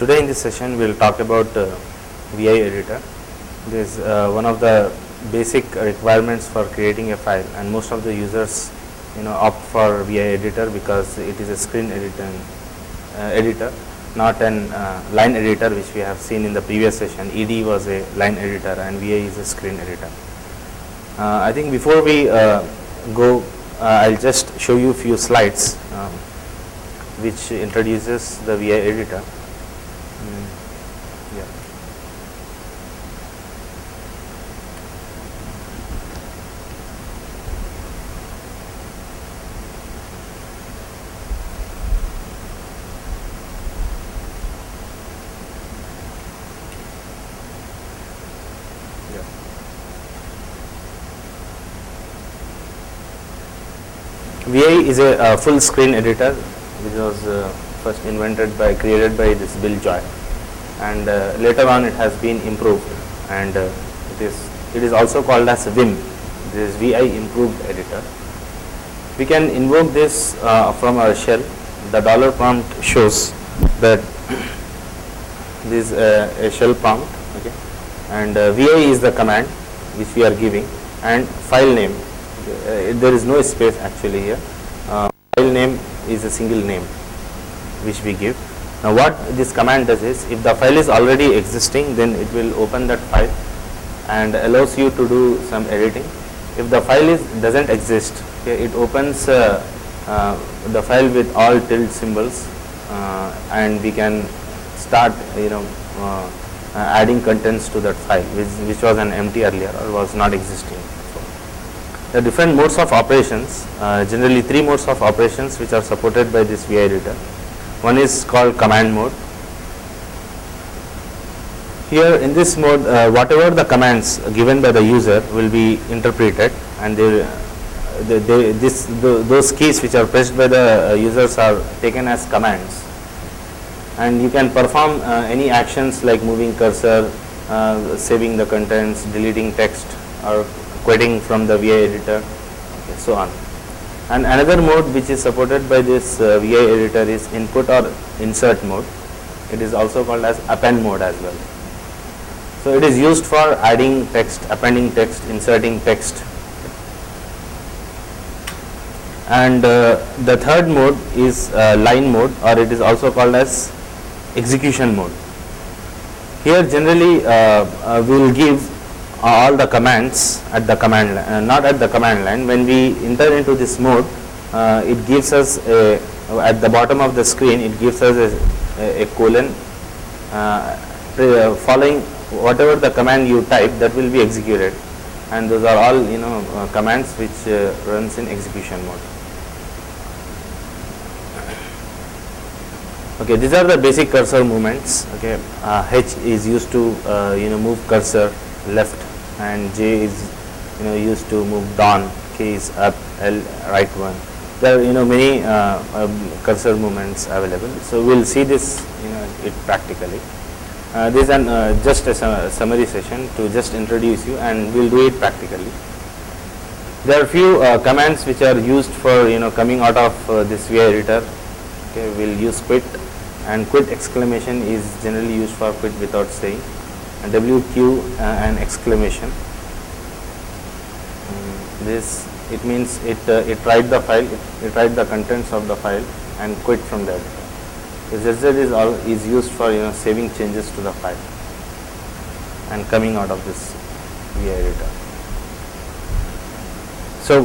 Today in this session we will talk about VI editor. This is one of the basic requirements for creating a file, and most of the users opt for VI editor because it is a screen editor, not an line editor, which we have seen in the previous session. ED was a line editor and VI is a screen editor. I think before we go, I'll just show you a few slides which introduces the VI editor. Yeah. VI is a full screen editor which was first created by this Bill Joy, and later on it has been improved, and it is also called as Vim. This is VI improved editor. We can invoke this from our shell. The dollar prompt shows that this is a shell prompt, okay, and VI is the command which we are giving, and file name. There is no space actually here. File name is a single name which we give. Now what this command does is, if the file is already existing, then it will open that file and allows you to do some editing. If the file doesn't exist, okay, it opens the file with all tilde symbols, and we can start adding contents to that file which was an empty earlier or was not existing. The different modes of operations, generally 3 modes of operations which are supported by this VI editor. One is called command mode. Here in this mode, whatever the commands given by the user will be interpreted, and those keys which are pressed by the users are taken as commands, and you can perform any actions like moving cursor, saving the contents, deleting text, or quitting from the VI editor, okay, so on. And another mode which is supported by this VI editor is input or insert mode. It is also called as append mode as well. So it is used for adding text, appending text, inserting text. And the third mode is line mode, or it is also called as execution mode. Here generally we will give all the commands at the command line, not at the command line. When we enter into this mode, it gives us at the bottom of the screen, it gives us a colon following whatever the command you type, that will be executed, and those are all commands which runs in execution mode. Okay, these are the basic cursor movements. Okay, H is used to move cursor left, and J is used to move down, K is up, L right one. There are many cursor movements available. So we will see this it practically. This is just a summary session to just introduce you, and we will do it practically. There are few commands which are used for coming out of this VI editor. Okay, we will use quit, and quit exclamation is generally used for quit without saying. And WQ and exclamation. This it means it write the file, it write the contents of the file and quit from that. ZZ is used for saving changes to the file and coming out of this VI editor. So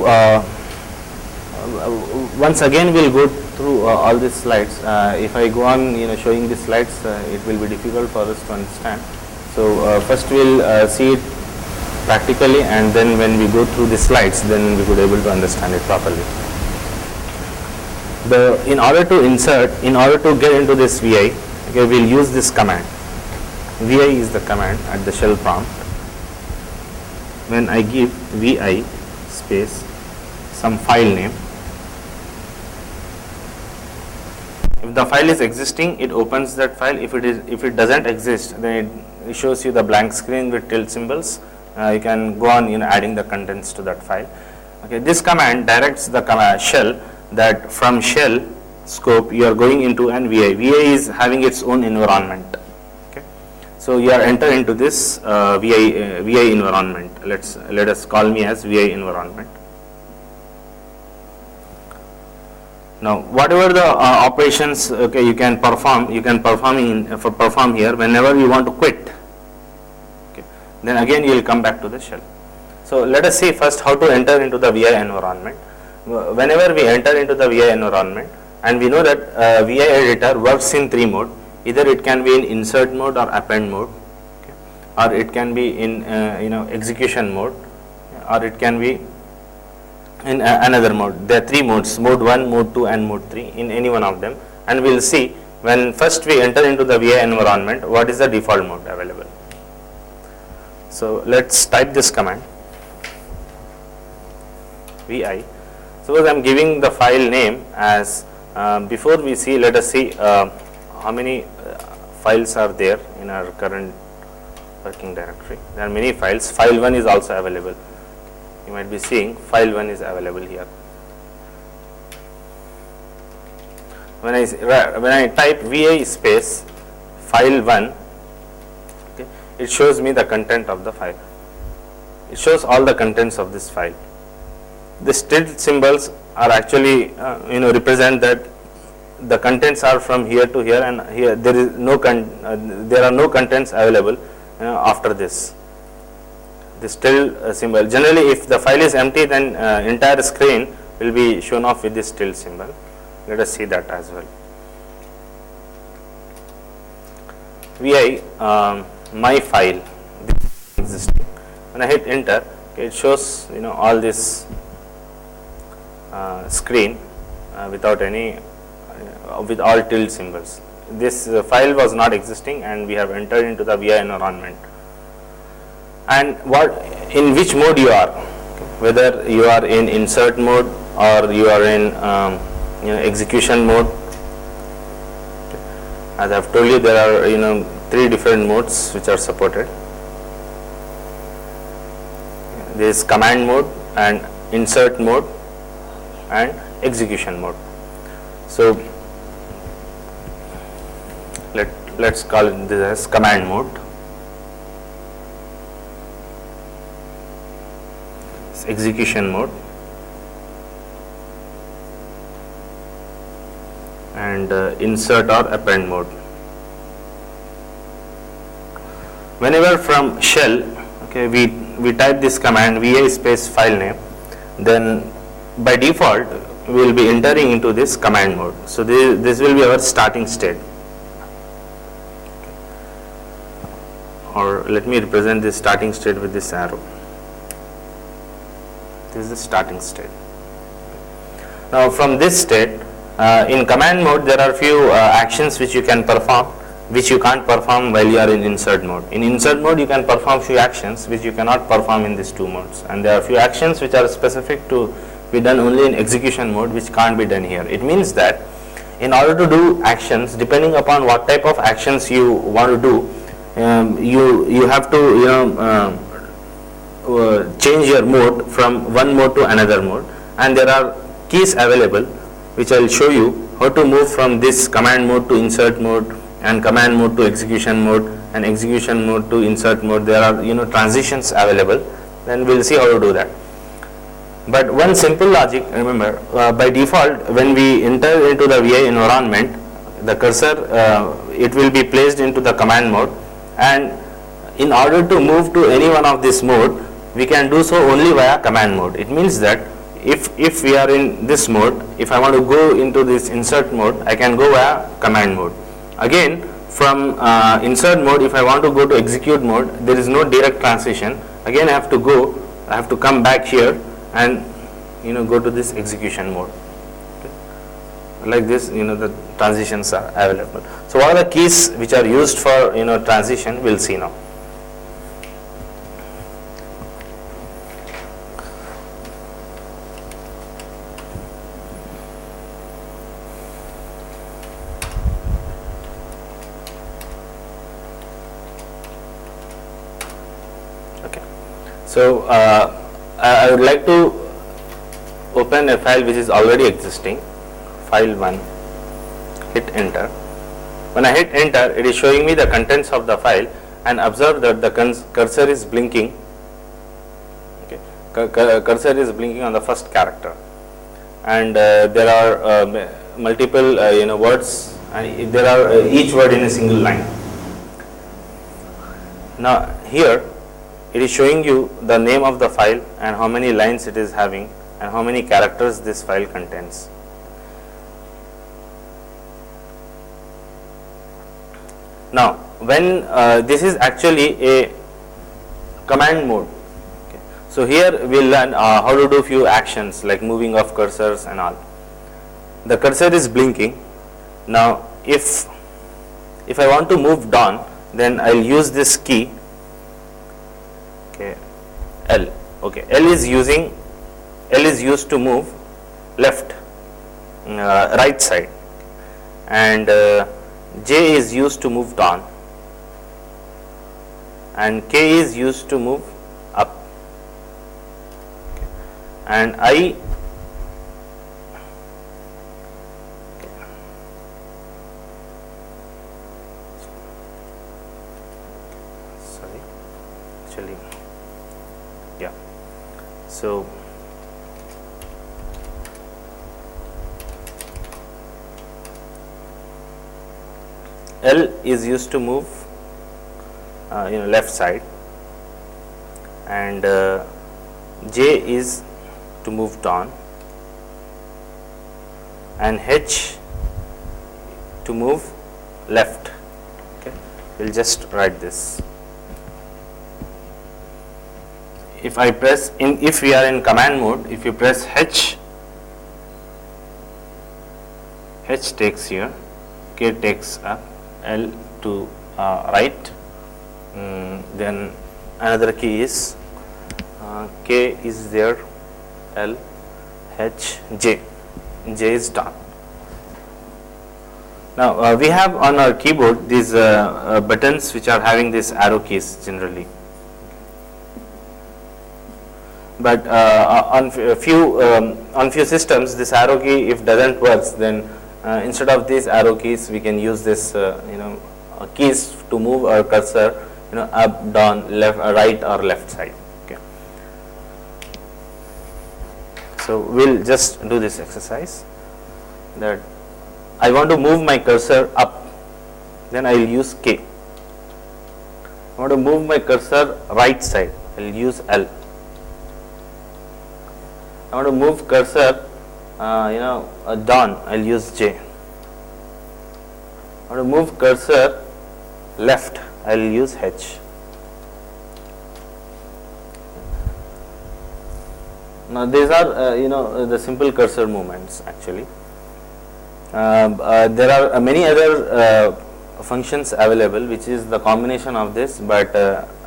once again we'll go through all these slides. If I go on showing these slides, it will be difficult for us to understand. So first we'll see it practically, and then when we go through the slides, then we could able to understand it properly. In order to get into this VI, okay, we'll use this command. VI is the command at the shell prompt. When I give VI space some file name, if the file is existing, it opens that file. If it doesn't exist, then it shows you the blank screen with tilde symbols. You can go on adding the contents to that file. Okay, this command directs the shell that from shell scope, you are going into an VI. VI is having its own environment. Okay. So you are enter into this VI environment. Let us call me as VI environment. Now, whatever the operations you can perform here whenever you want to quit. Okay. Then again you will come back to the shell. So let us see first how to enter into the VI environment. Whenever we enter into the VI environment, and we know that VI editor works in three modes. Either it can be in insert mode or append mode, okay, or it can be in execution mode, or it can be in another mode. There are three modes: mode 1, mode 2 and mode 3 in any one of them. And we will see when first we enter into the VI environment what is the default mode available. So let us type this command VI. Suppose I am giving the file name as before we see, let us see how many files are there in our current working directory. There are many files. File 1 is also available. You might be seeing file 1 is available here. When I type VI space file 1, okay, it shows me the content of the file. It shows all the contents of this file. The tilde symbols are actually represent that the contents are from here to here, and here there is no there are no contents available after this. This tilde symbol. Generally, if the file is empty, then entire screen will be shown off with this tilde symbol. Let us see that as well. VI my file, this is existing. When I hit enter, okay, it shows all this screen without any with all tilde symbols. This file was not existing, and we have entered into the VI environment. And in which mode you are, whether you are in insert mode or you are in execution mode. As I have told you, there are three different modes which are supported. There is command mode and insert mode and execution mode. So let's call this as command mode. Execution mode and insert or append mode. Whenever from shell, okay, we type this command VI space file name, then by default we will be entering into this command mode. So this will be our starting state. Or let me represent this starting state with this arrow. This is the starting state. Now from this state, in command mode there are few actions which you can perform, which you can't perform while you are in insert mode. In insert mode you can perform few actions which you cannot perform in these two modes, and there are few actions which are specific to be done only in execution mode which can't be done here. It means that in order to do actions, depending upon what type of actions you want to do, you have to change your mode from one mode to another mode, and there are keys available which I will show you how to move from this command mode to insert mode, and command mode to execution mode, and execution mode to insert mode. There are transitions available, then we will see how to do that. But one simple logic, remember, by default when we enter into the VI environment, the cursor it will be placed into the command mode, and in order to move to any one of this mode, we can do so only via command mode. It means that if we are in this mode, if I want to go into this insert mode, I can go via command mode. Again, from insert mode, if I want to go to execute mode, there is no direct transition. Again, I have to come back here and go to this execution mode. Okay. Like this, the transitions are available. So what are the keys which are used for transition? We'll see now. So I would like to open a file which is already existing, file 1. hit enter. When I hit enter, it is showing me the contents of the file, and observe that the cursor is blinking. Okay, cursor is blinking on the first character, and there are multiple words, and there are each word in a single line. Now here it is showing you the name of the file and how many lines it is having and how many characters this file contains. Now when this is actually a command mode, okay. So here we will learn how to do few actions like moving of cursors and all. The cursor is blinking. Now if I want to move down, then I will use this key, okay, L. Okay, L is used to move left, right side, and J is used to move down, and K is used to move up, okay. And I, okay. Sorry, actually, yeah. So L is used to move left side, and J is to move down, and H to move left. Okay, we'll just write this. If I press in, if we are in command mode, if you press H takes here, K takes up, L to right, then another key is K is there, L, H, J is down. Now we have on our keyboard these buttons which are having these arrow keys generally, but on few systems this arrow key, if doesn't work, then instead of these arrow keys we can use this keys to move our cursor up, down, left, right or left side. Okay, so we'll just do this exercise, that I want to move my cursor up, then I will use K. I want to move my cursor right side, I will use L. I want to move cursor down, I will use J. I want to move cursor left, I will use H. Now these are the simple cursor movements actually. There are many other functions available which is the combination of this, but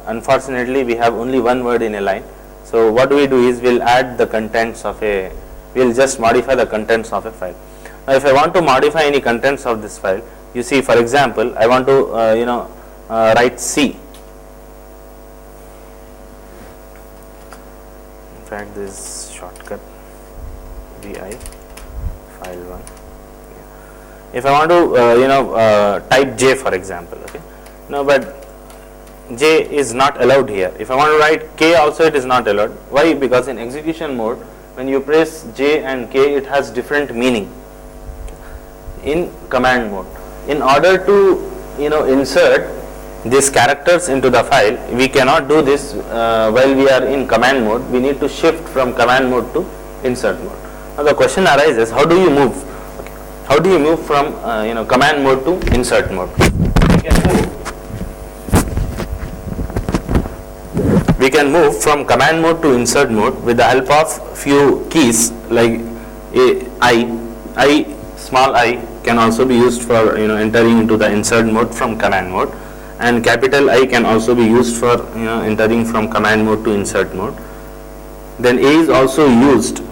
unfortunately we have only one word in a line. So what we do is we'll add the contents of a, we'll just modify the contents of a file. Now if I want to modify any contents of this file, you see, for example, I want to write C. In fact, this shortcut VI file 1. If I want to type J, for example, okay. No, but J is not allowed here. If I want to write K also, it is not allowed. Why? Because in execution mode, when you press J and K, it has different meaning. In command mode, in order to insert these characters into the file, we cannot do this while we are in command mode. We need to shift from command mode to insert mode. Now the question arises, how do you move? Okay. How do you move from command mode to insert mode? We can move from command mode to insert mode with the help of few keys like I, small I can also be used for entering into the insert mode from command mode, and capital I can also be used for entering from command mode to insert mode. Then A is also used.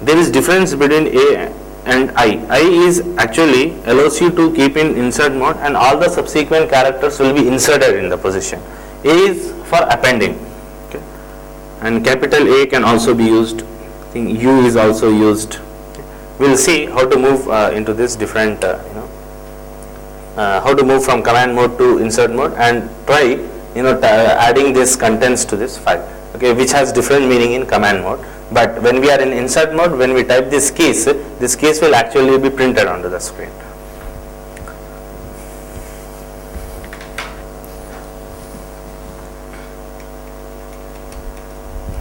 There is difference between A and I. I is actually allows you to keep in insert mode and all the subsequent characters will be inserted in the position. A is for appending, okay. And capital A can also be used. I think U is also used. Okay. We will see how to move into this different how to move from command mode to insert mode, and try adding these contents to this file, okay, which has different meaning in command mode. But when we are in insert mode, when we type these keys will actually be printed onto the screen.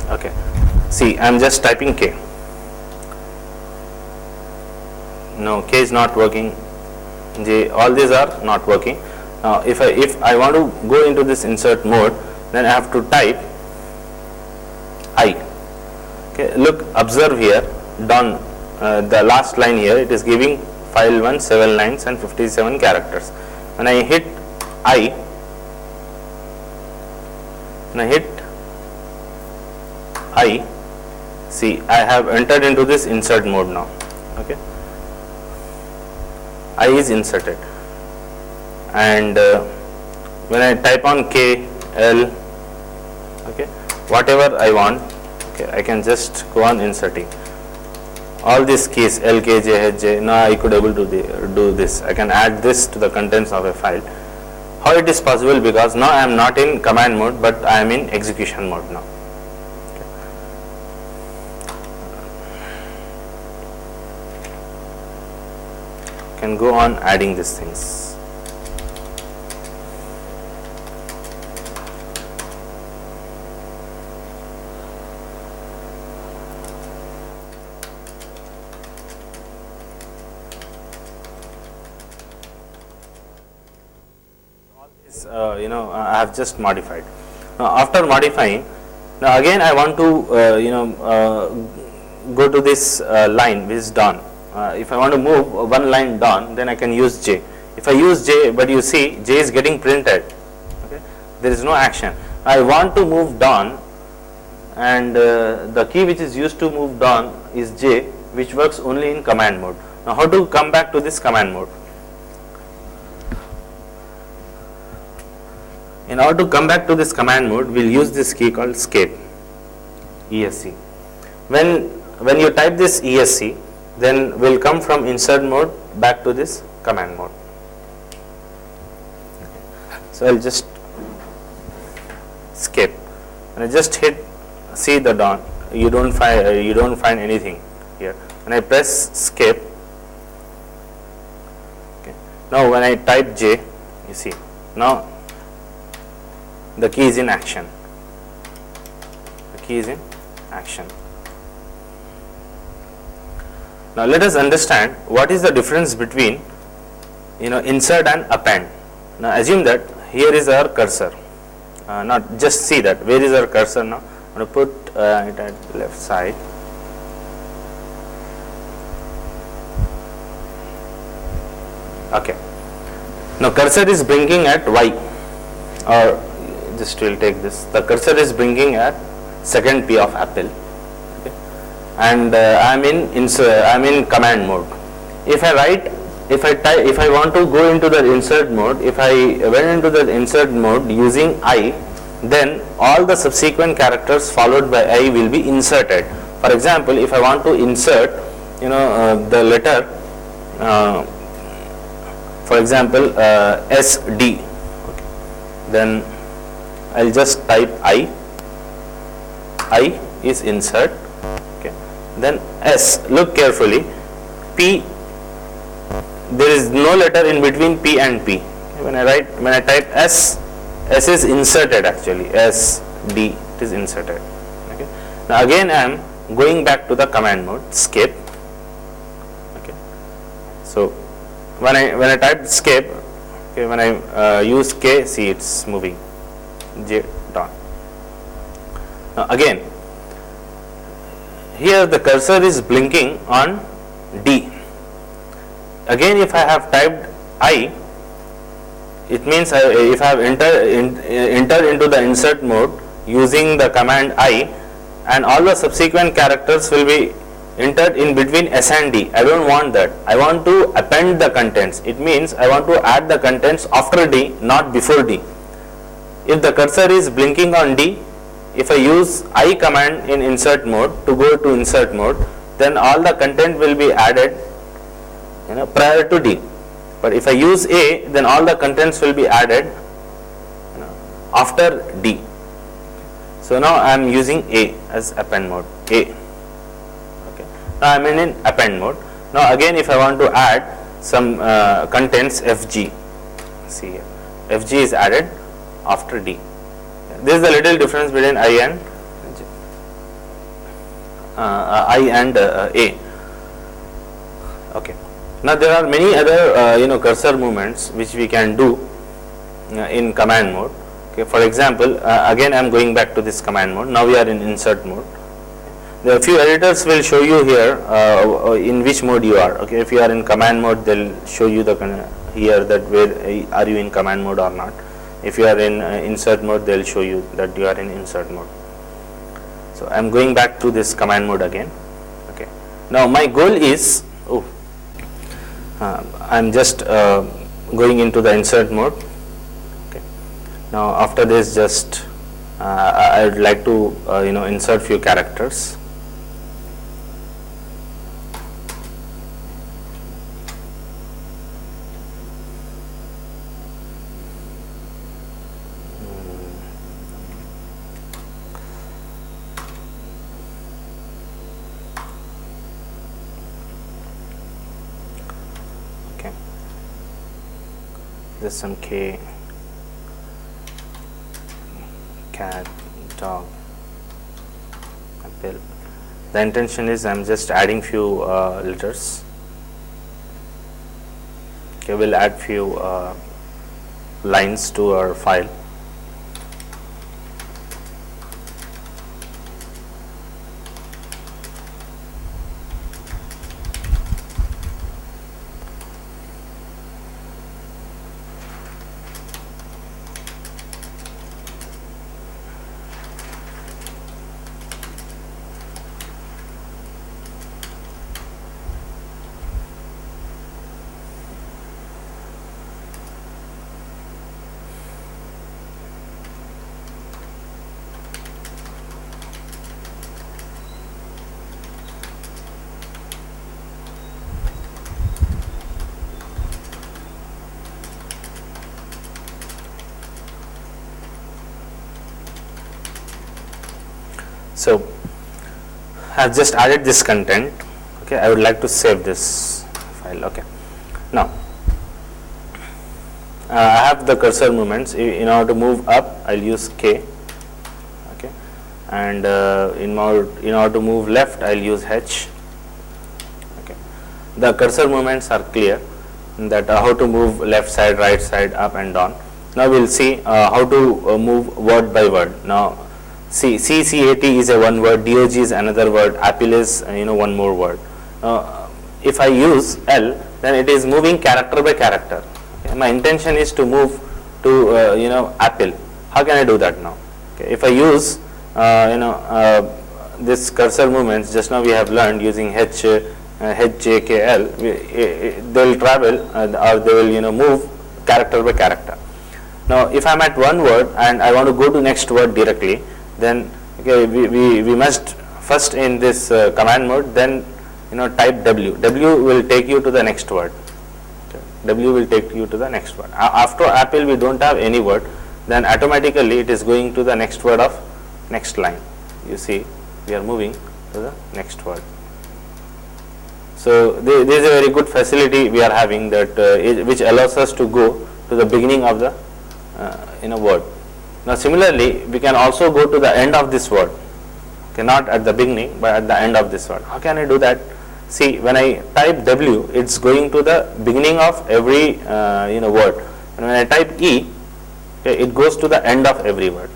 Okay, see, I am just typing K. No, K is not working. J, all these are not working. Now, if I want to go into this insert mode, then I have to type I. Okay, look, observe here, done. The last line here, it is giving file 1 7 lines and 57 characters. When I hit I, see, I have entered into this insert mode now. Okay, I is inserted, and when I type on K, L, okay, whatever I want, okay, I can just go on inserting all these keys, L, K, J, H, J. Now I could able to do this. I can add this to the contents of a file. How it is possible? Because now I am not in command mode, but I am in execution mode now. Can go on adding these things. All this, I have just modified. Now, after modifying, now again I want to, go to this line which is done. If I want to move one line down, then I can use J. If I use J, but you see J is getting printed, okay, there is no action. I want to move down, and the key which is used to move down is J, which works only in command mode. Now how to come back to this command mode? In order to come back to this command mode, we will use this key called escape, ESC. When you type this ESC, then we will come from insert mode back to this command mode. So I will just escape, and I just hit see the down. You don't find anything here. When I press escape, okay, now when I type J, you see now the key is in action. The key is in action. Now let us understand what is the difference between insert and append. Now assume that here is our cursor. Not just see that where is our cursor now. I'm going to put it at left side. Okay. Now cursor is blinking at Y, or just will take this. The cursor is blinking at second P of apple. And I'm in command mode. If I want to go into the insert mode, if I went into the insert mode using I, then all the subsequent characters followed by I will be inserted. For example, if I want to insert the letter, for example, SD, okay, then I'll just type I is insert. Then S, look carefully, P, there is no letter in between P and P. When I type S is inserted actually, S, D, it is inserted. Okay. Now again I am going back to the command mode, escape. Okay. So when I type escape, okay, when I use K, see it's moving, J dot. Now again, here the cursor is blinking on D. Again, if I have typed I, it means if I have entered into the insert mode using the command I, and all the subsequent characters will be entered in between S and D. I don't want that. I want to append the contents. It means I want to add the contents after D, not before D. If the cursor is blinking on D, if I use I command in insert mode to go to insert mode, then all the content will be added prior to D. But if I use A, then all the contents will be added after D. So now I am using A as append mode. A. Okay. Now I am in append mode. Now again, if I want to add some contents FG, see here, FG is added after D. This is the little difference between I and A. Okay. Now there are many other cursor movements which we can do in command mode. Okay. For example, again I am going back to this command mode. Now we are in insert mode. There are few editors will show you here in which mode you are. Okay. If you are in command mode, they'll show you the here that where are you in command mode or not. If you are in insert mode, they'll show you that you are in insert mode. So I am going back to this command mode again. Okay. Now my goal is I am just going into the insert mode. Okay. Now after this, just I would like to insert few characters. Just some K, cat, dog, apple. The intention is I am just adding few letters. Okay, we'll add few lines to our file. So I have just added this content. Okay, I would like to save this file. Okay. Now I have the cursor movements. In order to move up, I'll use K. Okay, and in order to move left, I'll use H. Okay, the cursor movements are clear. That how to move left side, right side, up and down. Now we'll see how to move word by word. Now CCAT is a one word, DOG is another word, apple is one more word. If I use L, then it is moving character by character. Okay. My intention is to move to apple. How can I do that now? Okay. If I use this cursor movements, just now we have learned using H, J, K, L, they will travel or they will move character by character. Now if I am at one word and I want to go to next word directly, then okay, we must first in this command mode, then type W. W will take you to the next word. Okay. W will take you to the next word. After apple we don't have any word, then automatically it is going to the next word of next line. You see, we are moving to the next word. So this is a very good facility we are having, that which allows us to go to the beginning of the word. Now similarly, we can also go to the end of this word. Okay, not at the beginning, but at the end of this word. How can I do that? See, when I type W, it's going to the beginning of every word. And when I type E, okay, it goes to the end of every word.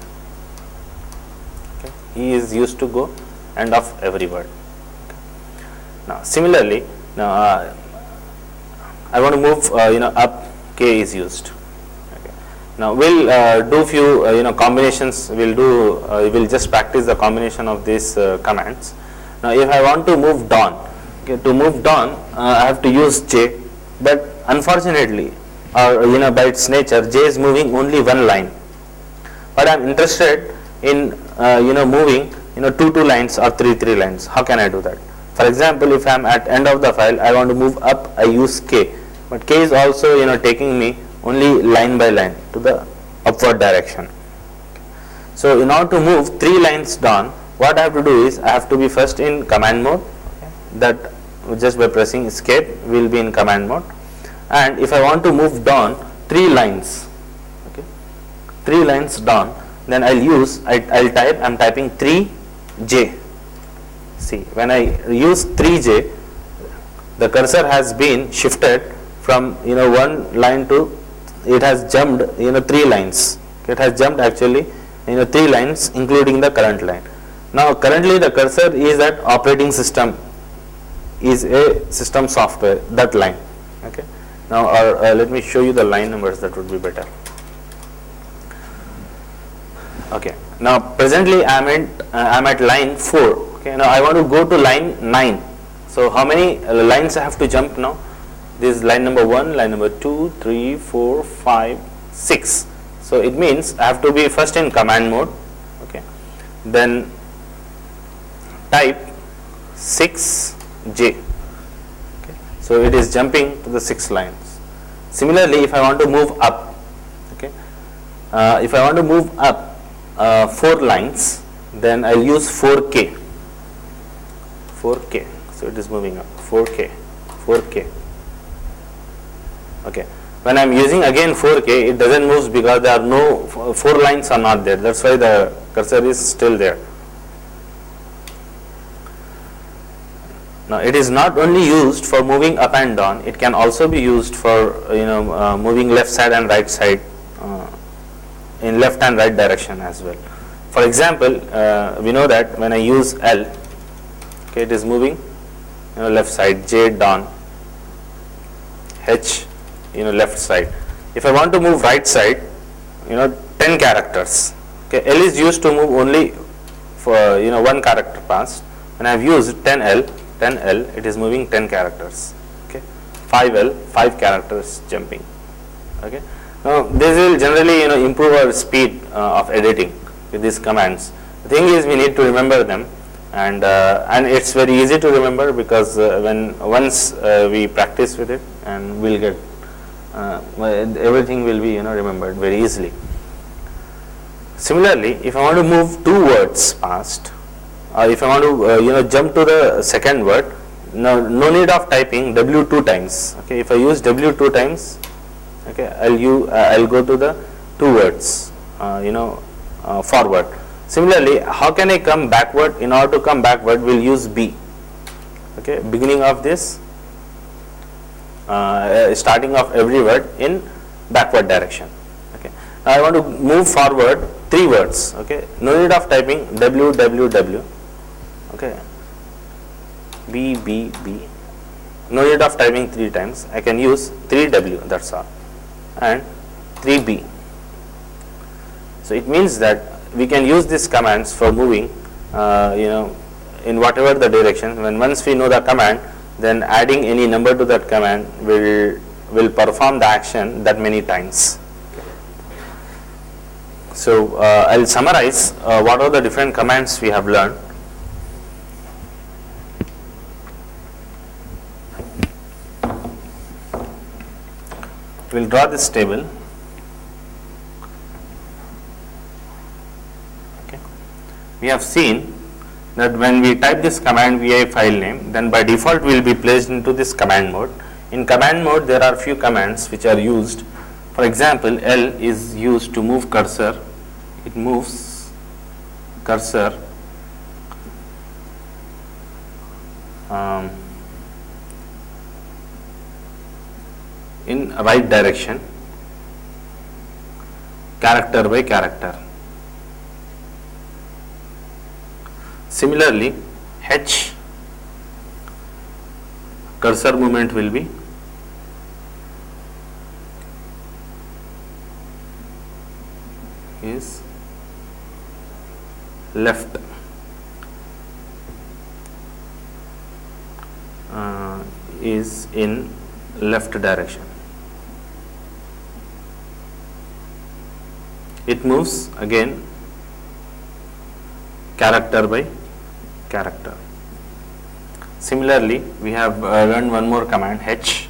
Okay. E is used to go end of every word. Okay. Now similarly, now I want to move up, K is used. Now we'll do few combinations. We'll just practice the combination of these commands. Now if I want to move down, okay, to move down I have to use J, but unfortunately, by its nature, J is moving only one line. But I am interested in moving two lines or three lines. How can I do that? For example, if I am at end of the file, I want to move up, I use K. but k is also taking me only line by line to the upward direction. So in order to move 3 lines down, what I have to do is I have to be first in command mode, that just by pressing escape we will be in command mode. And if I want to move down 3 lines, 3 lines down, then I'll type, I'm typing 3j. See, when I use 3j, the cursor has been shifted from one line to, it has jumped 3 lines. It has jumped actually 3 lines including the current line. Now currently the cursor is at operating system, is a system software, that line. Okay. Now let me show you the line numbers, that would be better. Okay. Now presently I am at line 4. Okay. Now I want to go to line 9. So how many lines I have to jump now? This is line number 1, line number 2, 3, 4, 5, 6. So it means I have to be first in command mode. Okay. Then type 6j. Okay. So it is jumping to the 6 lines. Similarly, if I want to move up, okay, if I want to move up 4 lines, then I'll use 4k. 4k. So it is moving up 4k. Okay. When I am using again 4k, it doesn't move because there are no 4 lines are not there. That's why the cursor is still there. Now it is not only used for moving up and down, it can also be used for moving left side and right side, in left and right direction as well. For example, we know that when I use L, okay, it is moving left side, J down, H left side. If I want to move right side, 10 characters. Okay, L is used to move only for 1 character passed. When I have used 10L, it is moving 10 characters. Okay, 5L, 5 characters jumping. Okay. Now this will generally improve our speed of editing with these commands. The thing is, we need to remember them, and it's very easy to remember because once we practice with it, and we'll get everything will be remembered very easily. Similarly, if I want to move 2 words past, or if I want to jump to the second word, no need of typing W 2 times. Okay, if I use W 2 times, okay, I'll go to the 2 words forward. Similarly, how can I come backward? In order to come backward, we'll use B. Okay, beginning of this, starting of every word in backward direction. Okay, now I want to move forward 3 words. Okay, no need of typing W W W. Okay, B B B. No need of typing 3 times. I can use 3W. That's all, and 3B. So it means that we can use these commands for moving, in whatever the direction. Once we know the command, then adding any number to that command will perform the action that many times. Okay. So I'll summarize what are the different commands we have learned. We'll draw this table. We have seen that when we type this command vi file name, then by default we will be placed into this command mode. In command mode, there are few commands which are used. For example, L is used to move cursor. It moves cursor in right direction, character by character. Similarly, H, cursor movement will be is left, is in left direction. It moves again character by character. Similarly, we have learned one more command H,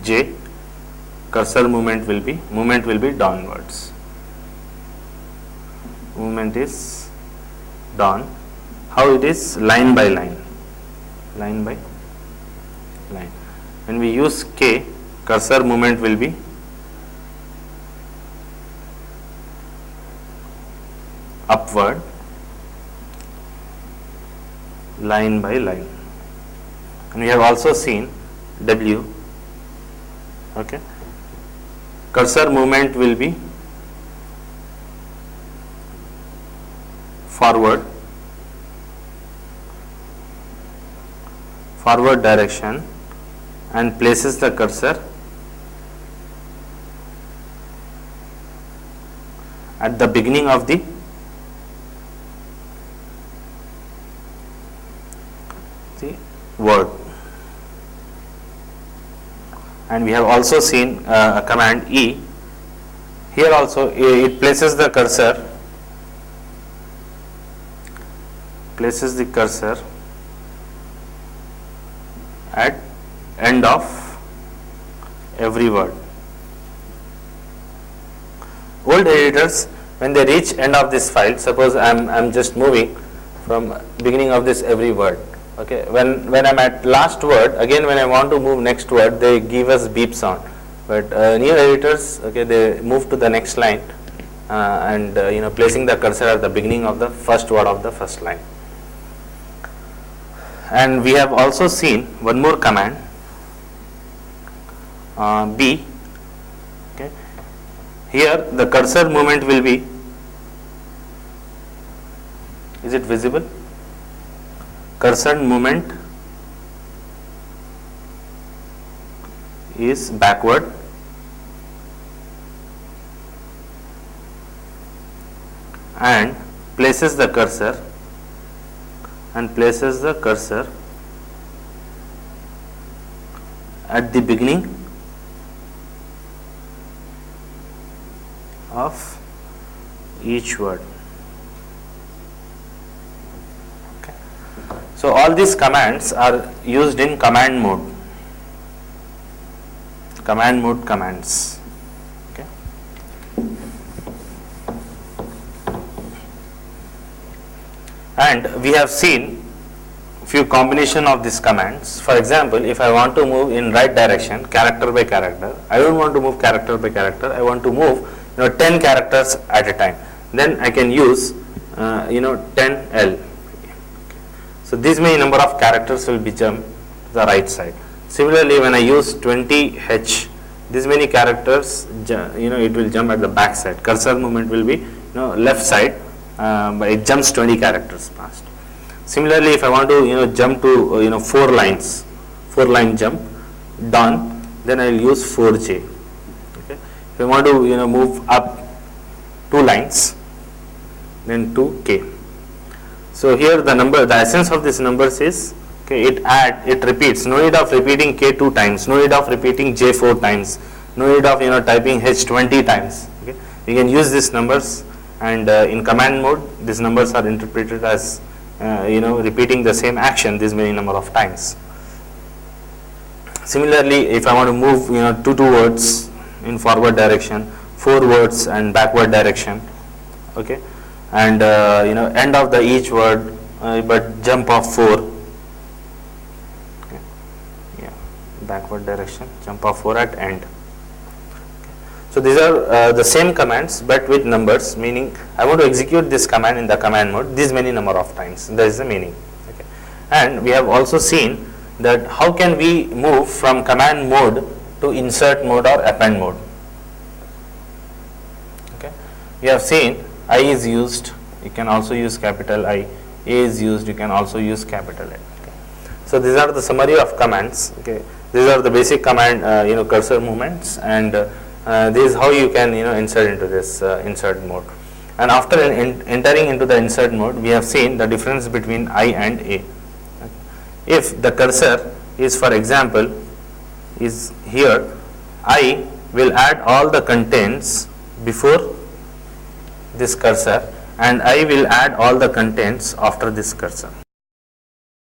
J, cursor movement will be downwards. Movement is down. How it is? Line by line. Line by line. When we use K, cursor movement will be upward, line by line. And we have also seen W, okay, cursor movement will be forward direction, and places the cursor at the beginning of the word. And we have also seen a command E. Here also it places the cursor at end of every word. Old editors, when they reach end of this file, suppose I'm just moving from beginning of this every word, okay, when I'm at last word, again when I want to move next word, they give us beep sound. But new editors, okay, they move to the next line and placing the cursor at the beginning of the first word of the first line. And we have also seen one more command, B. Okay. Here the cursor movement will be, is it visible? Cursor movement is backward and places the cursor at the beginning of each word. Okay. So all these commands are used in command mode commands. Okay. And we have seen few combination of these commands. For example, if I want to move in right direction, character by character, I don't want to move character by character, I want to move 10 characters at a time, then I can use 10L. So these many number of characters will be jumped to the right side. Similarly, when I use 20H, these many characters, it will jump at the back side. Cursor movement will be left side, but it jumps 20 characters past. Similarly, if I want to jump to 4 line jump down, then I will use 4J. Okay. If I want to move up 2 lines, then 2K. So here the essence of this numbers is, okay, it repeats. No need of repeating K 2 times. No need of repeating J 4 times. No need of typing H 20 times. Okay. You can use these numbers, and in command mode, these numbers are interpreted as repeating the same action this many number of times. Similarly, if I want to move 2 words in forward direction, 4 words and backward direction, okay, and end of the each word, but jump of 4, okay, yeah, backward direction, jump of 4 at end. So these are the same commands but with numbers, meaning I want to execute this command in the command mode this many number of times. That is the meaning. Okay. And we have also seen that how can we move from command mode to insert mode or append mode. Okay. We have seen I is used, you can also use capital I. A is used, you can also use capital A. Okay. So these are the summary of commands. Okay. These are the basic command cursor movements, and this is how you can insert into this insert mode. And after entering into the insert mode, we have seen the difference between I and A. Okay. If the cursor is, for example, is here, I will add all the contents before this cursor, and I will add all the contents after this cursor.